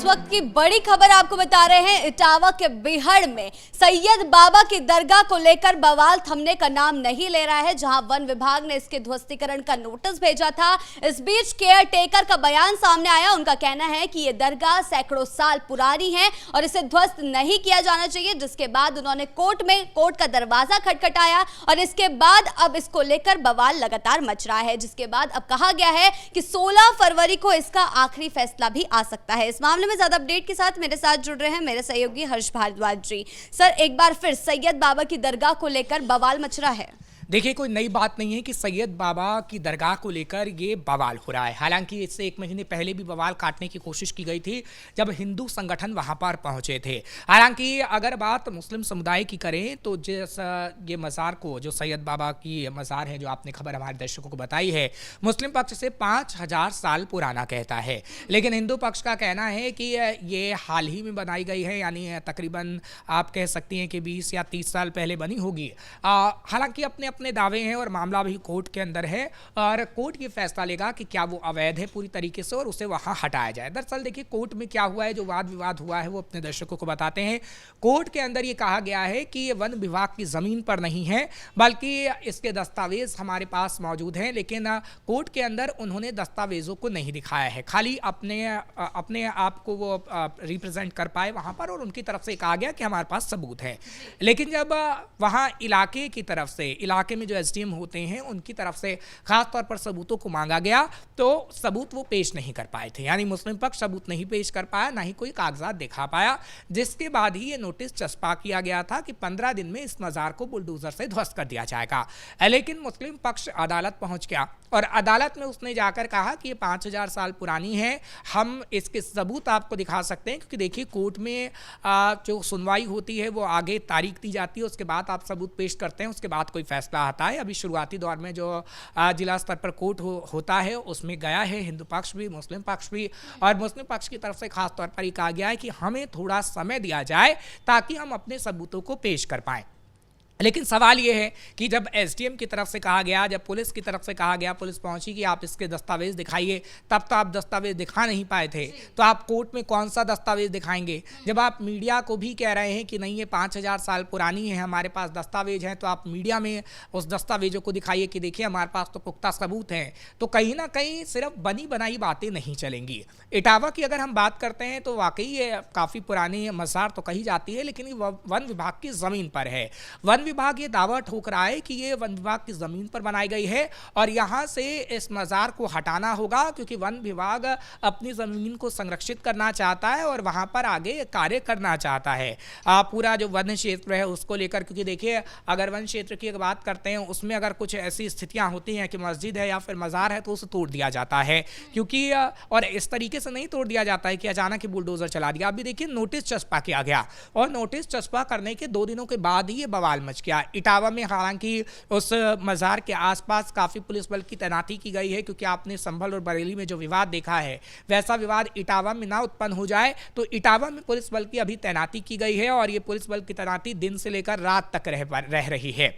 वक्त की बड़ी खबर आपको बता रहे हैं। इटावा के बिहड़ में सैयद बाबा की दरगाह को लेकर बवाल थमने का नाम नहीं ले रहा है। जहां वन विभाग ने इसके ध्वस्तीकरण का नोटिस भेजा था, इस बीच केयर टेकर का बयान सामने आया। उनका कहना है कि यह दरगाह सैकड़ों साल पुरानी है और इसे ध्वस्त नहीं किया जाना चाहिए। जिसके बाद उन्होंने कोर्ट का दरवाजा खटखटाया और इसके बाद अब इसको लेकर बवाल लगातार मच रहा है। जिसके बाद अब कहा गया है कि 16 फरवरी को इसका आखिरी फैसला भी आ सकता है। इस मामले में ज्यादा अपडेट के साथ मेरे साथ जुड़ रहे हैं मेरे सहयोगी हर्ष भारद्वाज जी। सर, एक बार फिर सैयद बाबा की दरगाह को लेकर बवाल मच रहा है। देखिए, कोई नई बात नहीं है कि सैयद बाबा की दरगाह को लेकर ये बवाल हो रहा है। हालांकि इससे 1 महीने पहले भी बवाल काटने की कोशिश की गई थी जब हिंदू संगठन वहां पर पहुंचे थे। हालांकि अगर बात मुस्लिम समुदाय की करें तो जिस ये मज़ार को, जो सैयद बाबा की मज़ार है, जो आपने खबर हमारे दर्शकों को बताई है, मुस्लिम पक्ष से 5000 साल पुराना कहता है। लेकिन हिंदू पक्ष का कहना है कि ये हाल ही में बनाई गई है, यानी तकरीबन आप कह सकती हैं कि 20 या 30 साल पहले बनी होगी। हालांकि अपने दावे हैं और मामला भी कोर्ट के अंदर है और कोर्ट ये फैसला लेगा कि क्या वो अवैध है पूरी तरीके से और उसे वहां हटाया जाए। दरअसल देखिए, कोर्ट में क्या हुआ है, जो वाद विवाद हुआ है वो अपने दर्शकों को बताते हैं। कोर्ट के अंदर ये कहा गया है कि ये वन विभाग की जमीन पर नहीं है, बल्कि इसके दस्तावेज हमारे पास मौजूद हैं। लेकिन कोर्ट के अंदर उन्होंने दस्तावेजों को नहीं दिखाया है, खाली अपने आप को वो रिप्रेजेंट कर पाए वहां पर, और उनकी तरफ से कहा गया कि हमारे पास सबूत है। लेकिन जब वहां इलाके की तरफ से, इलाके में जो एसडीएम होते हैं, उनकी तरफ से खास तौर पर सबूतों को मांगा गया तो सबूत वो पेश नहीं कर पाए थे। यानी मुस्लिम पक्ष सबूत नहीं पेश कर पाया, ना ही कोई कागजात दिखा पाया। जिसके बाद ही ये नोटिस चस्पा किया गया था कि 15 दिन में इस मज़ार को बुलडोजर से ध्वस्त कर दिया जाएगा। लेकिन मुस्लिम पक्ष अदालत पहुंच गया और अदालत में उसने जाकर कहा कि ये 5000 साल पुरानी है, हम इसके सबूत आपको दिखा सकते हैं। क्योंकि देखिए, कोर्ट में जो सुनवाई होती है वो आगे तारीख दी जाती है, उसके बाद आप सबूत पेश करते हैं, उसके बाद कोई फैसला आता है। अभी शुरुआती दौर में जो जिला स्तर पर कोर्ट होता है उसमें गया है हिंदू पक्ष भी, मुस्लिम पक्ष भी, और मुस्लिम पक्ष की तरफ से खास तौर पर ये कहा गया है कि हमें थोड़ा समय दिया जाए ताकि हम अपने सबूतों को पेश कर पाएं। लेकिन सवाल ये है कि जब एसडीएम की तरफ से कहा गया, जब पुलिस की तरफ से कहा गया, पुलिस पहुंची कि आप इसके दस्तावेज दिखाइए, तब तो आप दस्तावेज दिखा नहीं पाए थे, तो आप कोर्ट में कौन सा दस्तावेज दिखाएंगे? जब आप मीडिया को भी कह रहे हैं कि नहीं, ये 5000 साल पुरानी है, हमारे पास दस्तावेज हैं, तो आप मीडिया में उस दस्तावेजों को दिखाइए कि देखिए हमारे पास तो पुख्ता सबूत हैं। तो कहीं ना कहीं सिर्फ बनी बनाई बातें नहीं चलेंगी। इटावा की अगर हम बात करते हैं तो वाकई ये काफ़ी पुरानी मज़ार तो कही जाती है, लेकिन ये वन विभाग की ज़मीन पर है। वन विभाग ये दावा ठोक रहा है कि ये वन विभाग की जमीन पर बनाई गई है और यहां से इस मज़ार को हटाना होगा, क्योंकि वन विभाग अपनी जमीन को संरक्षित करना चाहता है और वहां पर आगे कार्य करना चाहता है। पूरा जो वन क्षेत्र है उसको लेकर, क्योंकि देखिए, अगर वन क्षेत्र की बात करते हैं उसमें अगर कुछ ऐसी स्थितियां होती हैं कि मस्जिद है या फिर मज़ार है तो उसे तोड़ दिया जाता है, क्योंकि और इस तरीके से नहीं तोड़ दिया जाता है कि अचानक ही बुलडोजर चला दिया। अभी देखिए, नोटिस चस्पा किया गया और नोटिस चस्पा करने के 2 दिनों के बाद ही ये बवाल मच गया। इटावा में हालांकि उस मज़ार के आसपास काफ़ी पुलिस बल की तैनाती की गई है, क्योंकि आपने संभल और बरेली में जो विवाद देखा है वैसा विवाद इटावा में ना उत्पन्न हो जाए, तो इटावा में पुलिस बल की अभी तैनाती की गई है और ये पुलिस बल की तैनाती दिन से लेकर रात तक रह रही है।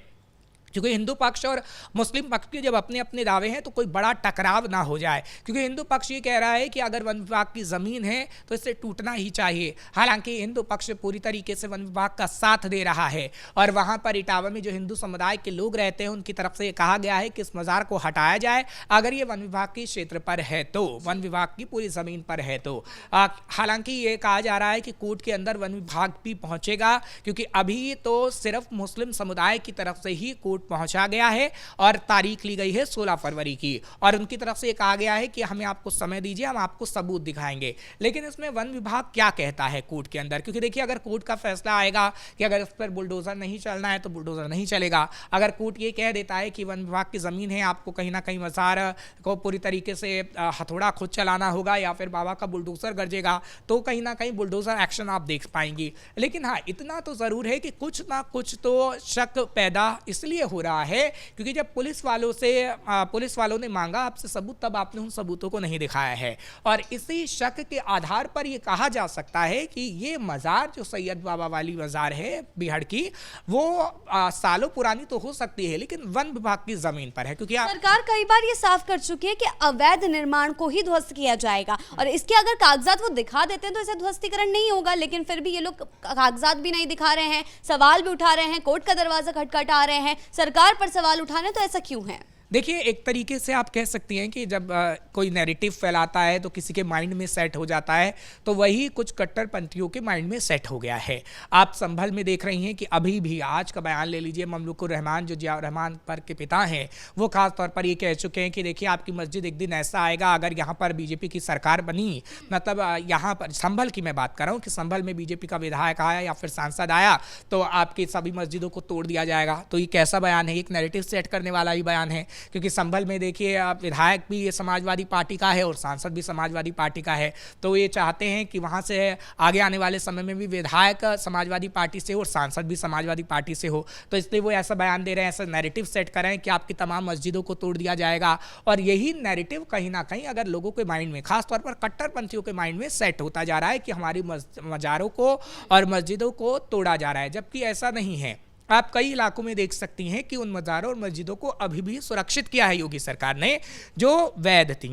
क्योंकि हिंदू पक्ष और मुस्लिम पक्ष के जब अपने अपने दावे हैं तो कोई बड़ा टकराव ना हो जाए। क्योंकि हिंदू पक्ष ये कह रहा है कि अगर वन विभाग की ज़मीन है तो इसे टूटना ही चाहिए। हालांकि हिंदू पक्ष पूरी तरीके से वन विभाग का साथ दे रहा है और वहाँ पर इटावा में जो हिंदू समुदाय के लोग रहते हैं उनकी तरफ से ये कहा गया है कि इस मज़ार को हटाया जाए अगर ये वन विभाग के क्षेत्र पर है तो, वन विभाग की पूरी ज़मीन पर है तो। हालांकि ये कहा जा रहा है कि कोर्ट के अंदर वन विभाग भी पहुँचेगा, क्योंकि अभी तो सिर्फ मुस्लिम समुदाय की तरफ से ही पहुंचा गया है और तारीख ली गई है 16 फरवरी की, और उनकी तरफ से कहा गया है कि हमें आपको समय दीजिए, हम आपको सबूत दिखाएंगे। लेकिन इसमें वन विभाग क्या कहता है कोर्ट के अंदर? क्योंकि देखिए, अगर कोर्ट का फैसला आएगा कि अगर इस पर बुलडोजर नहीं चलना है तो बुलडोजर नहीं चलेगा। अगर कोर्ट ये कह देता है कि वन विभाग की जमीन है, आपको कहीं ना कहीं मज़ार को पूरी तरीके से हथौड़ा खुद चलाना होगा या फिर बाबा का बुलडोजर गरजेगा, तो कहीं ना कहीं बुलडोजर एक्शन आप देख पाएंगी। लेकिन हाँ, इतना तो जरूर है कि कुछ ना कुछ तो शक पैदा इसलिए हो रहा है क्योंकि जब पुलिस वालों ने मांगा आपसे सबूत, तब आपने उन सबूतों को नहीं दिखाया है। और इसी शक के आधार पर यह कहा जा सकता है कि ये मज़ार जो सैयद बाबा वाली मज़ार है बिहड़ की, वो सालों पुरानी तो हो सकती है लेकिन वन विभाग की जमीन पर है, क्योंकि सरकार कई बार ये साफ कर चुकी है कि अवैध निर्माण को ही ध्वस्त किया जाएगा, और इसके अगर कागजात वो दिखा देते हैं तो इसे ध्वस्तीकरण नहीं होगा। लेकिन फिर भी ये लोग कागजात भी नहीं दिखा रहे हैं, सवाल भी उठा रहे हैं, कोर्ट का दरवाजा खटखटा रहे हैं, सरकार पर सवाल उठा रहे हैं, तो ऐसा क्यों है? देखिए, एक तरीके से आप कह सकती हैं कि जब कोई नैरेटिव फैलाता है तो किसी के माइंड में सेट हो जाता है, तो वही कुछ कट्टरपंथियों के माइंड में सेट हो गया है। आप संभल में देख रही हैं कि अभी भी आज का बयान ले लीजिए, ममलुकुर रहमान जो जिया रहमान पर के पिता हैं, वो खास तौर पर ये कह चुके हैं कि देखिए आपकी मस्जिद एक दिन ऐसा आएगा, अगर यहाँ पर बीजेपी की सरकार बनी, मतलब यहाँ पर संभल की मैं बात कर रहा हूँ कि संभल में बीजेपी का विधायक आया या फिर सांसद आया तो आपकी सभी मस्जिदों को तोड़ दिया जाएगा। तो ये कैसा बयान है? एक नैरेटिव सेट करने वाला ही बयान है, क्योंकि संभल में देखिए विधायक भी ये समाजवादी पार्टी का है और सांसद भी समाजवादी पार्टी का है, तो ये चाहते हैं कि वहाँ से आगे आने वाले समय में भी विधायक समाजवादी पार्टी से हो और सांसद भी समाजवादी पार्टी से हो। तो इसलिए वो ऐसा बयान दे रहे हैं, ऐसा नैरेटिव सेट कर रहे हैं कि आपकी तमाम मस्जिदों को तोड़ दिया जाएगा। और यही नैरेटिव कहीं ना कहीं अगर लोगों के माइंड में, खासतौर पर कट्टरपंथियों के माइंड में सेट होता जा रहा है कि हमारी मज़ारों को और मस्जिदों को तोड़ा जा रहा है, जबकि ऐसा नहीं है। आप कई इलाकों में देख सकती हैं कि उन मज़ारों और मस्जिदों को अभी भी सुरक्षित किया है योगी सरकार ने, जो वैध थी।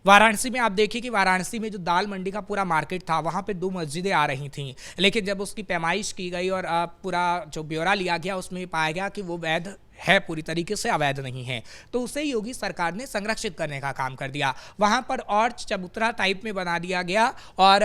वाराणसी में आप देखिए कि वाराणसी में जो दाल मंडी का पूरा मार्केट था, वहाँ पे 2 मस्जिदें आ रही थीं, लेकिन जब उसकी पैमाइश की गई और पूरा जो ब्यौरा लिया गया, उसमें पाया गया कि वो वैध है, पूरी तरीके से अवैध नहीं है, तो उसे योगी सरकार ने संरक्षित करने का काम कर दिया। वहाँ पर और चबूतरा टाइप में बना दिया गया और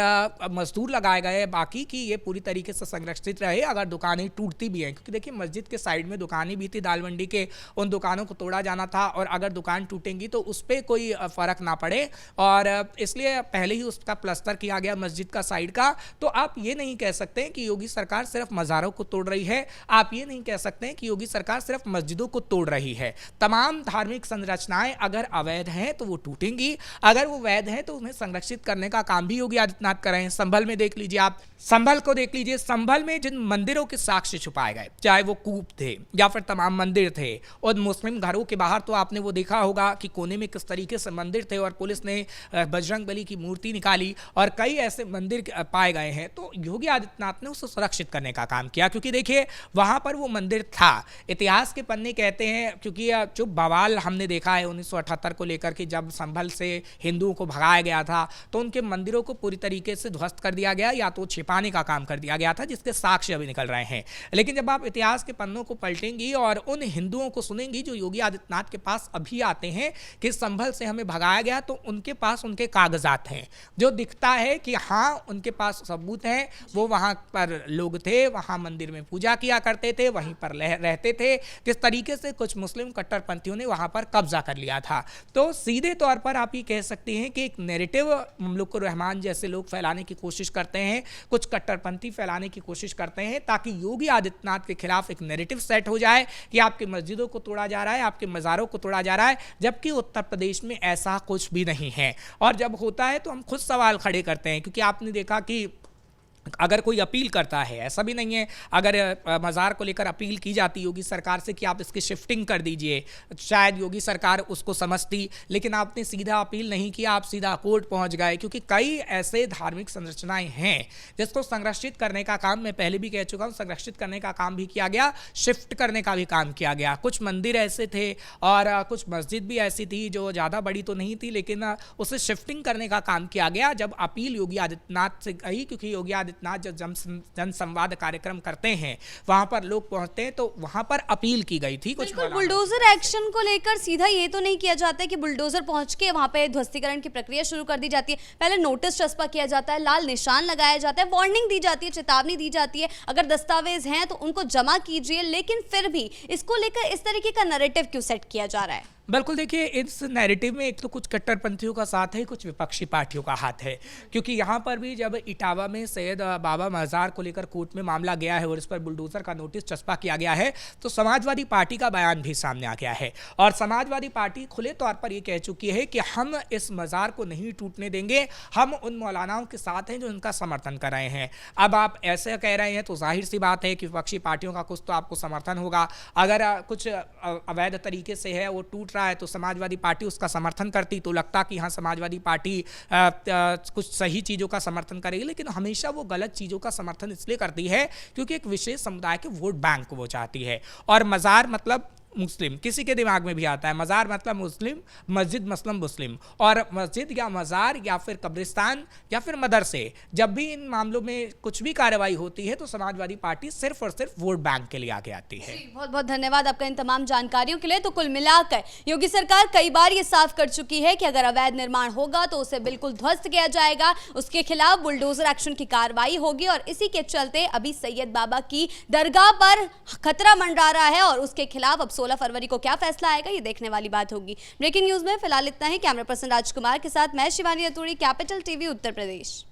मजदूर लगाए गए बाकी कि ये पूरी तरीके से संरक्षित रहे अगर दुकानें टूटती भी हैं, क्योंकि देखिए मस्जिद के साइड में दुकानें भी थी दाल मंडी के, उन दुकानों को तोड़ा जाना था और अगर दुकान टूटेंगी तो उस पर कोई फ़र्क ना पड़े, और इसलिए पहले ही उसका प्लस्तर किया गया मस्जिद का साइड का। तो आप ये नहीं कह सकते कि योगी सरकार सिर्फ मज़ारों को तोड़ रही है, आप ये नहीं कह सकते कि योगी सरकार सिर्फ मस्जिदों को तोड़ रही है। तमाम धार्मिक संरचनाएं अगर अवैध हैं तो वो टूटेंगी, अगर वो वैध हैं तो उन्हें संरक्षित करने का काम भी योगी आदित्यनाथ कर रहे हैं। संभल में देख लीजिए, आप संभल को देख लीजिए, संभल में जिन मंदिरों के साक्ष्य छुपाए गए, चाहे वो कूप थे या फिर तमाम मंदिर थे, और मुस्लिम घरों के बाहर तो आपने वो देखा होगा कि कोने में किस तरीके से मंदिर थे और पुलिस ने बजरंग बली की मूर्ति निकाली और कई ऐसे मंदिर पाए गए हैं। तो योगी आदित्यनाथ ने उसे सुरक्षित करने का काम किया, क्योंकि देखिए वहां पर वो मंदिर था। इतिहास के पन्ने कहते हैं, क्योंकि जो बवाल हमने देखा है 1978 को लेकर के, जब संभल से हिंदुओं को भगाया गया था तो उनके मंदिरों को पूरी तरीके से ध्वस्त कर दिया गया या तो छिपाने का काम कर दिया गया था, जिसके साक्ष्य अभी निकल रहे हैं। लेकिन जब आप इतिहास के पन्नों को पलटेंगी और उन हिंदुओं को सुनेंगी जो योगी आदित्यनाथ के पास अभी आते हैं कि संभल से हमें भगाया गया, तो उनके पास उनके कागजात हैं जो दिखता है कि हाँ उनके पास सबूत हैं, वो वहाँ पर लोग थे, वहाँ मंदिर में पूजा किया करते थे, वहीं पर रहते थे, किस तरीके से कुछ मुस्लिम कट्टरपंथियों ने वहाँ पर कब्जा कर लिया था। तो सीधे तौर पर आप ये कह सकते हैं कि एक नैरेटिव ममलुकुर रहमान जैसे लोग फैलाने की कोशिश करते हैं, कुछ कट्टरपंथी फैलाने की कोशिश करते हैं, ताकि योगी आदित्यनाथ के खिलाफ एक नैरेटिव सेट हो जाए कि आपकी मस्जिदों को तोड़ा जा रहा है, आपके मज़ारों को तोड़ा जा रहा है, जबकि उत्तर प्रदेश में ऐसा कुछ भी नहीं है। और जब होता है तो हम खुद सवाल खड़े करते हैं, क्योंकि आपने देखा कि अगर कोई अपील करता है, ऐसा भी नहीं है, अगर मज़ार को लेकर अपील की जाती योगी सरकार से कि आप इसकी शिफ्टिंग कर दीजिए, शायद योगी सरकार उसको समझती, लेकिन आपने सीधा अपील नहीं किया, आप सीधा कोर्ट पहुंच गए, क्योंकि कई ऐसे धार्मिक संरचनाएं हैं जिसको संरक्षित करने का काम, मैं पहले भी कह चुका हूं, संरक्षित करने का काम भी किया गया, शिफ्ट करने का भी काम किया गया। कुछ मंदिर ऐसे थे और कुछ मस्जिद भी ऐसी थी जो ज़्यादा बड़ी तो नहीं थी, लेकिन उसे शिफ्टिंग करने का काम किया गया जब अपील योगी आदित्यनाथ से गई, क्योंकि योगी आदित्यनाथ जब जन संवाद कार्यक्रम करते हैं, वहां पर लोग पहुंचते हैं, तो वहां पर अपील की गई थी। कुछ बुलडोजर एक्शन को लेकर सीधा ये तो नहीं किया जाता है कि बुलडोजर पहुंच के वहां पे ध्वस्तीकरण की प्रक्रिया शुरू कर दी जाती है। पहले नोटिस चस्पा किया जाता है, लाल निशान लगाया जाता है, वार्निंग दी जाती है, चेतावनी दी जाती है, अगर दस्तावेज हैं तो उनको जमा कीजिए। लेकिन फिर भी इसको लेकर इस तरीके का नैरेटिव क्यों सेट किया जा रहा है? बिल्कुल, देखिए इस नैरेटिव में एक तो कुछ कट्टरपंथियों का साथ है, कुछ विपक्षी पार्टियों का हाथ है, क्योंकि यहाँ पर भी जब इटावा में सैयद बाबा मज़ार को लेकर कोर्ट में मामला गया है और इस पर बुलडोजर का नोटिस चस्पा किया गया है, तो समाजवादी पार्टी का बयान भी सामने आ गया है और समाजवादी पार्टी खुले तौर पर यह कह चुकी है कि हम इस मज़ार को नहीं टूटने देंगे, हम उन मौलानाओं के साथ हैं जो इनका समर्थन कर रहे हैं। अब आप ऐसे कह रहे हैं तो जाहिर सी बात है कि विपक्षी पार्टियों का कुछ तो आपको समर्थन होगा। अगर कुछ अवैध तरीके से है वो टूट रहा है तो समाजवादी पार्टी उसका समर्थन करती तो लगता कि हाँ समाजवादी पार्टी कुछ सही चीज़ों का समर्थन करेगी, लेकिन हमेशा वो गलत चीज़ों का समर्थन इसलिए करती है क्योंकि एक विशेष समुदाय के वोट बैंक को वो चाहती है। और मज़ार मतलब मुस्लिम, किसी के दिमाग में भी आता है मज़ार मतलब मुस्लिम, मस्जिद मतलब मुस्लिम, और मस्जिद या मज़ार या फिर कब्रिस्तान या फिर मदरसे, जब भी इन मामलों में कुछ भी कार्रवाई होती है तो समाजवादी पार्टी सिर्फ और सिर्फ वोट बैंक के लिए आगे आती है। बहुत बहुत धन्यवाद आपका इन तमाम जानकारियों के लिए। तो कुल मिलाकर योगी सरकार कई बार ये साफ कर चुकी है कि अगर अवैध निर्माण होगा तो उसे बिल्कुल ध्वस्त किया जाएगा, उसके खिलाफ बुलडोजर एक्शन की कार्रवाई होगी और इसी के चलते अभी सैयद बाबा की दरगाह पर खतरा मंडरा रहा है और उसके खिलाफ अब 16 फरवरी को क्या फैसला आएगा ये देखने वाली बात होगी। ब्रेकिंग न्यूज में फिलहाल इतना ही। कैमरा पर्सन राजकुमार के साथ मैं शिवानी अतुरी, कैपिटल टीवी उत्तर प्रदेश।